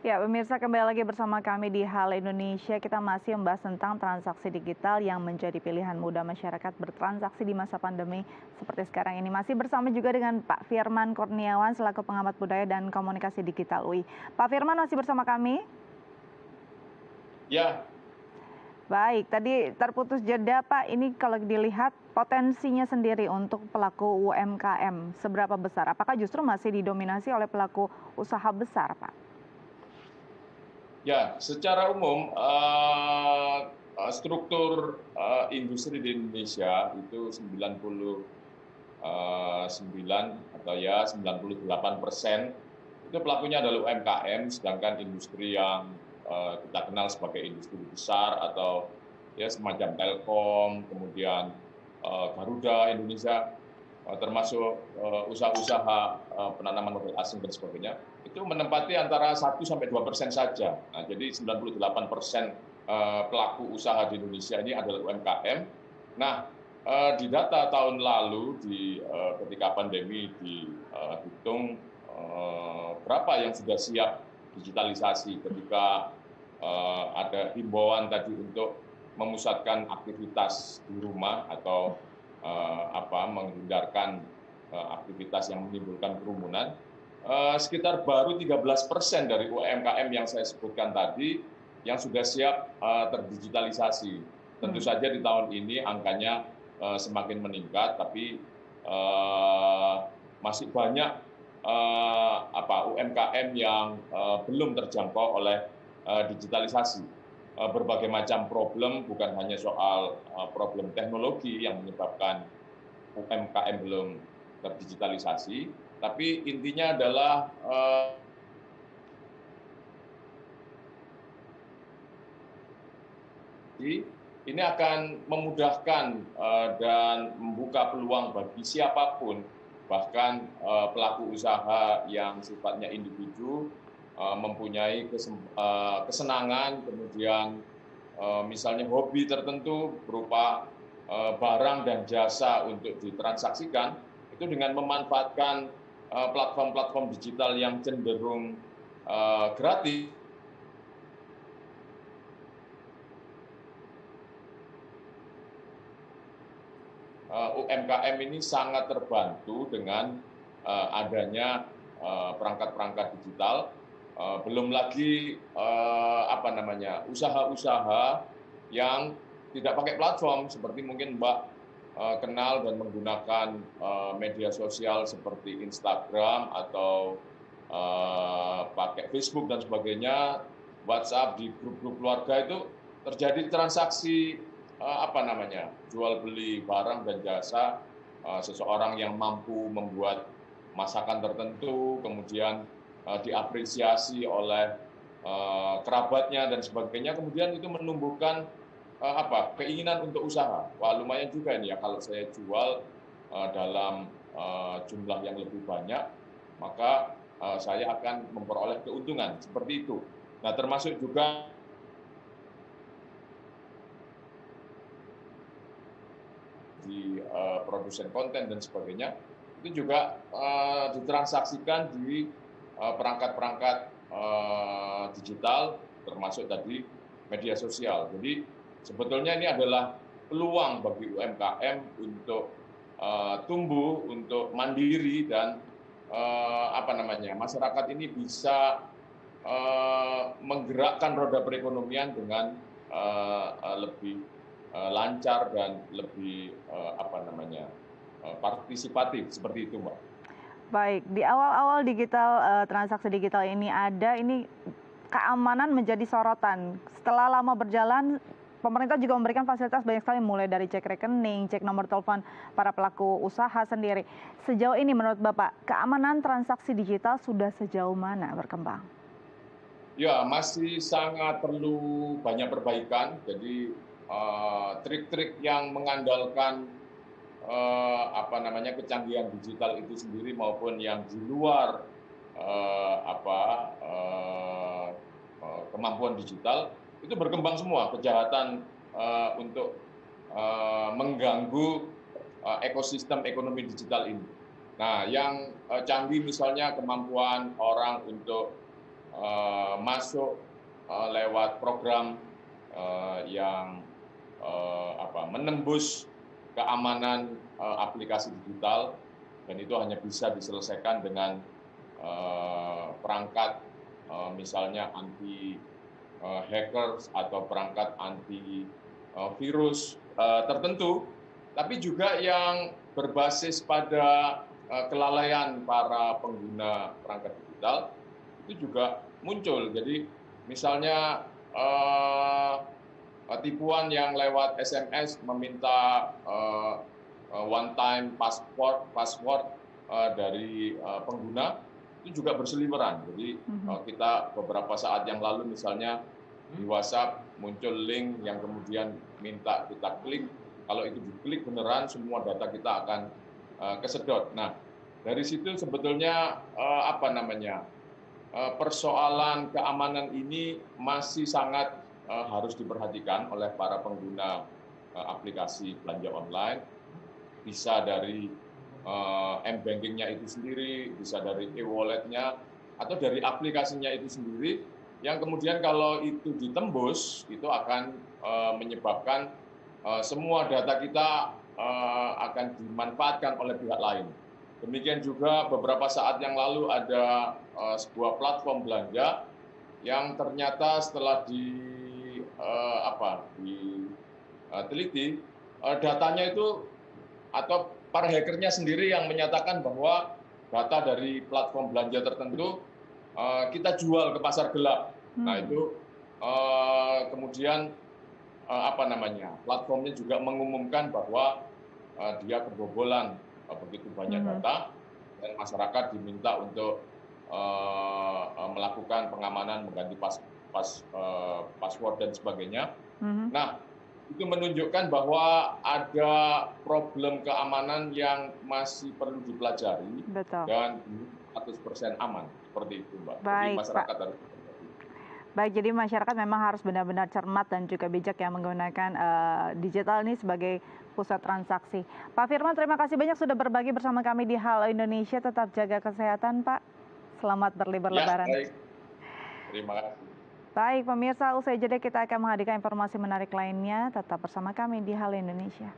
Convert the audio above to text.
Ya, pemirsa kembali lagi bersama kami di Hal Indonesia. Kita masih membahas tentang transaksi digital yang menjadi pilihan mudah masyarakat bertransaksi di masa pandemi seperti sekarang ini. Masih bersama juga dengan Pak Firman Kurniawan selaku pengamat budaya dan komunikasi digital UI. Pak Firman masih bersama kami? Ya, Baik, tadi terputus jeda Pak. Ini kalau dilihat potensinya sendiri untuk pelaku UMKM seberapa besar? Apakah justru masih didominasi oleh pelaku usaha besar, Pak? ya, secara umum struktur industri di Indonesia itu 99 atau ya 98% itu pelakunya adalah UMKM, sedangkan industri yang kita kenal sebagai industri besar atau ya semacam Telkom, kemudian Garuda Indonesia, termasuk usaha-usaha penanaman modal asing dan sebagainya, itu menempati antara 1-2% saja. Nah, jadi 98% pelaku usaha di Indonesia ini adalah UMKM. Nah, di data tahun lalu, ketika pandemi dihitung berapa yang sudah siap digitalisasi ketika ada himbauan tadi untuk memusatkan aktivitas di rumah atau menghindarkan aktivitas yang menimbulkan kerumunan. Sekitar baru 13% dari UMKM yang saya sebutkan tadi yang sudah siap terdigitalisasi. Tentu saja di tahun ini angkanya semakin meningkat, tapi masih banyak UMKM yang belum terjangkau oleh digitalisasi. Berbagai macam problem, bukan hanya soal problem teknologi yang menyebabkan UMKM belum terdigitalisasi, tapi intinya adalah ini akan memudahkan dan membuka peluang bagi siapapun, bahkan pelaku usaha yang sifatnya individu, mempunyai kesenangan, kemudian misalnya hobi tertentu berupa barang dan jasa untuk ditransaksikan, itu dengan memanfaatkan platform-platform digital yang cenderung gratis, UMKM ini sangat terbantu dengan adanya perangkat-perangkat digital. Belum lagi usaha-usaha yang tidak pakai platform, seperti mungkin Mbak kenal dan menggunakan media sosial seperti Instagram atau pakai Facebook dan sebagainya, WhatsApp, di grup-grup keluarga itu terjadi transaksi jual beli barang dan jasa. Seseorang yang mampu membuat masakan tertentu, kemudian diapresiasi oleh kerabatnya dan sebagainya, kemudian itu menumbuhkan keinginan untuk usaha. Wah, lumayan juga ini ya kalau saya jual dalam jumlah yang lebih banyak, maka saya akan memperoleh keuntungan seperti itu. Nah, termasuk juga di produsen konten dan sebagainya, itu juga ditransaksikan di perangkat-perangkat digital, termasuk tadi media sosial. Jadi sebetulnya ini adalah peluang bagi UMKM untuk tumbuh, untuk mandiri, dan masyarakat ini bisa menggerakkan roda perekonomian dengan lebih lancar dan lebih partisipatif, seperti itu, Mbak. Baik, di awal-awal transaksi digital ini keamanan menjadi sorotan. Setelah lama berjalan, pemerintah juga memberikan fasilitas banyak sekali, mulai dari cek rekening, cek nomor telepon para pelaku usaha sendiri. Sejauh ini menurut Bapak, keamanan transaksi digital sudah sejauh mana berkembang? Ya, masih sangat perlu banyak perbaikan. Jadi trik-trik yang mengandalkan kecanggihan digital itu sendiri maupun yang di luar kemampuan digital itu berkembang semua. Kejahatan untuk mengganggu ekosistem ekonomi digital ini. Nah, yang canggih misalnya kemampuan orang untuk masuk lewat program yang menembus keamanan aplikasi digital, dan itu hanya bisa diselesaikan dengan perangkat misalnya anti hackers atau perangkat anti virus tertentu, tapi juga yang berbasis pada kelalaian para pengguna perangkat digital itu juga muncul. Jadi misalnya tipuan yang lewat SMS meminta one time password dari pengguna itu juga berseliweran. Jadi kita beberapa saat yang lalu misalnya di WhatsApp muncul link yang kemudian minta kita klik. Kalau itu diklik beneran semua data kita akan kesedot. Nah, dari situ sebetulnya persoalan keamanan ini masih sangat harus diperhatikan oleh para pengguna aplikasi belanja online. Bisa dari m-bankingnya itu sendiri, bisa dari e-walletnya, atau dari aplikasinya itu sendiri, yang kemudian kalau itu ditembus, itu akan menyebabkan semua data kita akan dimanfaatkan oleh pihak lain. Demikian juga beberapa saat yang lalu ada sebuah platform belanja yang ternyata setelah diteliti, datanya itu atau para hackernya sendiri yang menyatakan bahwa data dari platform belanja tertentu kita jual ke pasar gelap. Nah itu kemudian platformnya juga mengumumkan bahwa dia kebobolan begitu banyak data, dan masyarakat diminta untuk melakukan pengamanan, mengganti password dan sebagainya. Nah, itu menunjukkan bahwa ada problem keamanan yang masih perlu dipelajari. Betul. Dan 100% aman, seperti itu, Mbak. Baik, jadi masyarakat Pak. harus Baik, jadi masyarakat memang harus benar-benar cermat dan juga bijak yang menggunakan digital ini sebagai pusat transaksi. Pak Firman, terima kasih banyak sudah berbagi bersama kami di Halo Indonesia. Tetap jaga kesehatan, Pak. Selamat berlibur lebaran. Baik. Terima kasih. Baik, pemirsa, usai jeda kita akan menghadirkan informasi menarik lainnya. Tetap bersama kami di Halo Indonesia.